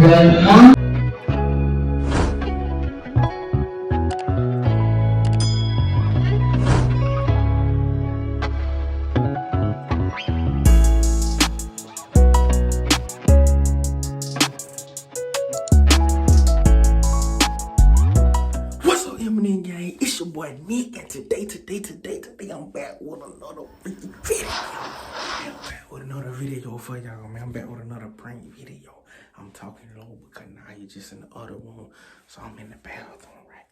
What's up, Eminem gang? It's your boy Nick, and today, I'm back with another freaking video. I'm back with another video for y'all, man. I'm back with another prank video. I'm talking low because now you're just in the other room, so I'm in the bathroom, right?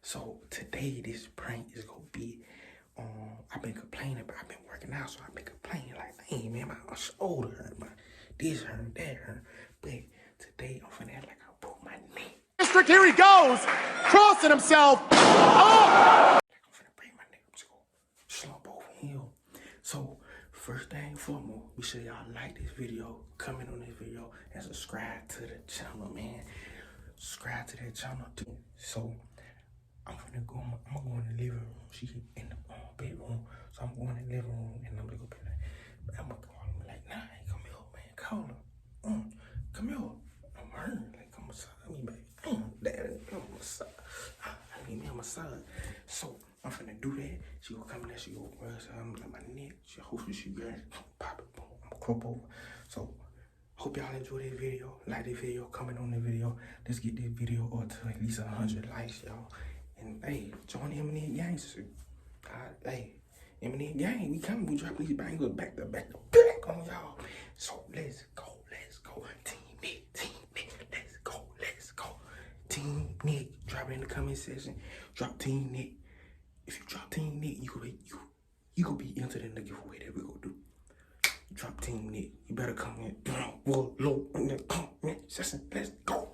So today, this prank is gonna be, I've been complaining, but I've been working out, so I've been complaining like, dang, man, my shoulder hurt, my this hurt, that hurt. But today, I'm finna act like I broke my knee. District, here he goes, crossing himself. Oh! I'm finna break my neck. I'm just gonna slump over here. So, first thing foremost, be sure y'all like this video, comment on this video, and subscribe to the channel, man. Subscribe to that channel too. So, I'm gonna go in the living room. She in the bedroom, so I'm going in the living room, and I'm gonna go back there. But I'm gonna call him like, nah, come here, man, call her. Come here. I'm hurt. Like, come massage me, baby. Daddy, I'm massage. I need me a massage. So I'm finna do that. She gonna come in there. She gonna rub something like my neck. She hopefully she grabs, pop it, boom. I'm gonna crop over. So hope y'all enjoy this video. Like this video, comment on the video. Let's get this video up to at least 100 likes, y'all. And hey, join the Eminem gang. Hey, Eminem gang, we coming. We drop these bangers back to back on y'all. So let's go. Team Nick, let's go. Team Nick, drop it in the comment section. Drop Team Nick. If you drop Team Nick, you gonna be entered in the giveaway that we gonna do. Drop Team Nick. You better comment low in the comment section. Let's go.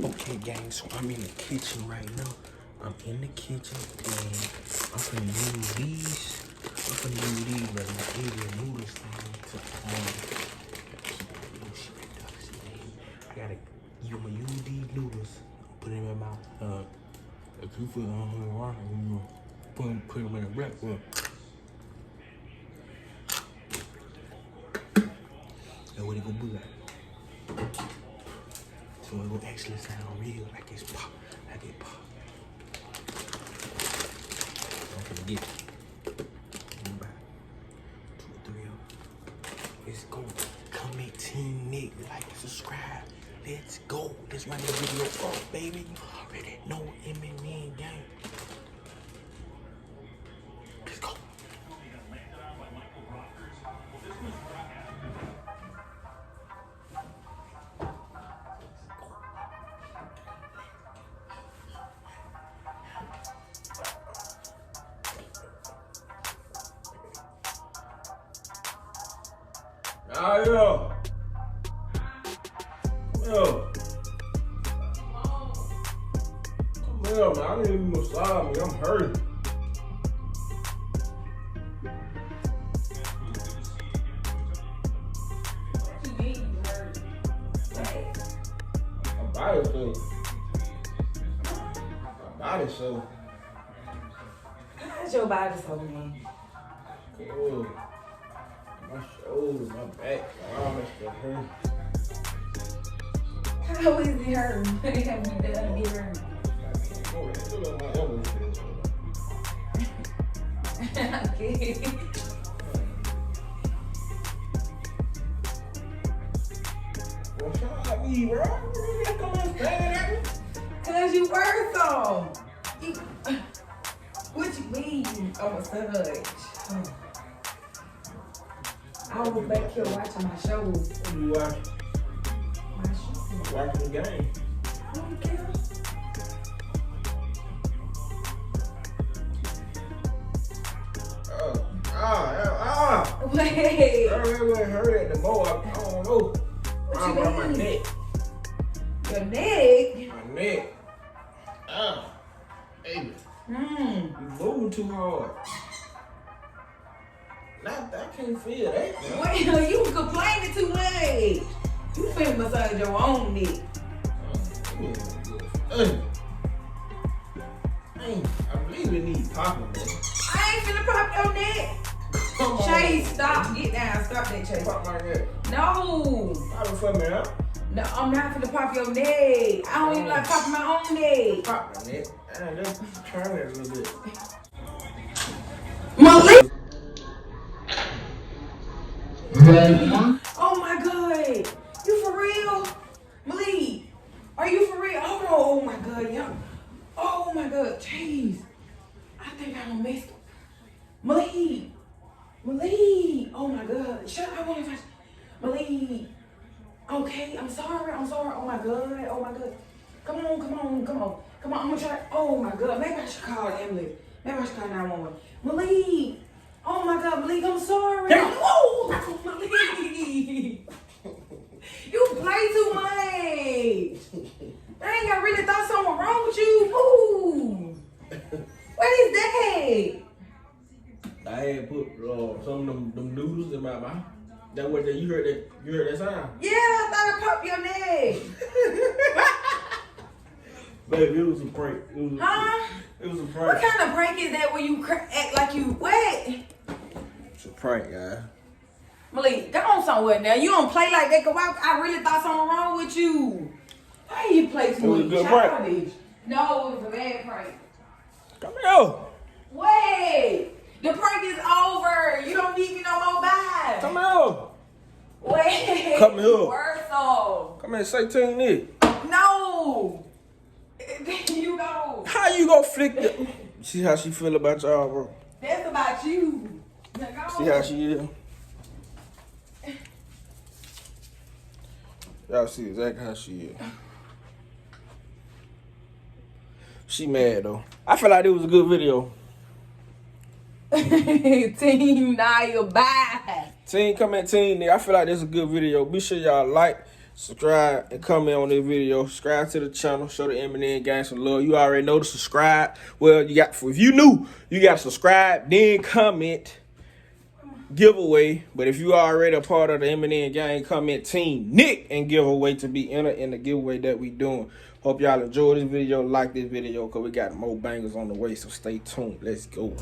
Okay, gang. So I'm in the kitchen right now. I'm in the kitchen and I'm gonna use these. But noodles to I gotta use these noodles, put them in my mouth. If you feel wrong, you put them in a wrap. That's what it gonna be like. So it will actually sound real, like it's pop, like it pop. I'm gonna get 2 or 3 of them. Let's go. Comment, Team Nick, like, subscribe. Let's go. Let's run this video up, baby. You already know Eminem gang. Let's go. Yo. Come here, man. I need you to massage me. I'm hurting. My body sore. How's your body so, man? Cool. My shoulders, my back, all that stuff hurt. How is it hurting? Have you done get hurt? Okay. Well, shout out me, bro. You come and stand at me. Cause you worth on. What you mean? Oh, massage. I was back here watching my shows. What are you watching? My shows. Watching the game. I don't care. Wait. I really hurt at the mole. I don't know. What you My mean? neck. Your neck? My neck. Baby. You moving too hard. I can't feel that. Wait, you complaining too much. You finna massage your own neck. I believe it needs popping, man. I ain't finna pop your neck. Chase, stop. Get down. Stop that, Chase. Pop my neck. No. Pop it for me, huh? No, I'm not finna pop your neck. I don't even like popping my own neck. Pop my neck. Just turn it a little bit. Malik. Oh my God. You for real? Malik, are you for real? Oh my God, yeah. Oh my God, jeez. I think I done messed up. Malik. Oh my God. Shut up. I want to touch. Malik. Okay, I'm sorry. Oh my God. Come on. I'm gonna try. Oh my God. Maybe I should call the ambulance. Maybe I should call 911. Malik. Oh my God, Malik, I'm sorry. Oh, Malik. You play too much. I really thought something wrong with you. Ooh. What is that? I had put some of them noodles in my mouth. That what you heard that sound? Yeah, I thought I popped your neck. Baby, it was a prank. Huh? It was a prank. What kind of prank is that where you act like you what? It's a prank, guys. Malik, go on somewhere now. You don't play like that, cause I really thought something wrong with you. Why you play too much? It was a good prank. Childish. No, it was a bad prank. Come here. Wait, the prank is over. You don't need me no more. Bye. Come here. Wait. Come here. Worse off. Come here, say Team Nick. No. You go. How you gonna flick the... See how she feel about y'all, bro? That's about you. Now go. See how she is? Y'all see exactly how she is. She mad, though. I feel like it was a good video. Team Nia, bye. Team, come at Team Nick. I feel like this is a good video. Be sure y'all like, subscribe, and comment on this video. Subscribe to the channel. Show the M&N gang some love. You already know to subscribe. Well, you got, if you new, you got to subscribe, then comment, giveaway. But if you already a part of the M&N gang, comment Team Nick and giveaway to be entered in the giveaway that we doing. Hope y'all enjoy this video. Like this video because we got more bangers on the way. So stay tuned. Let's go.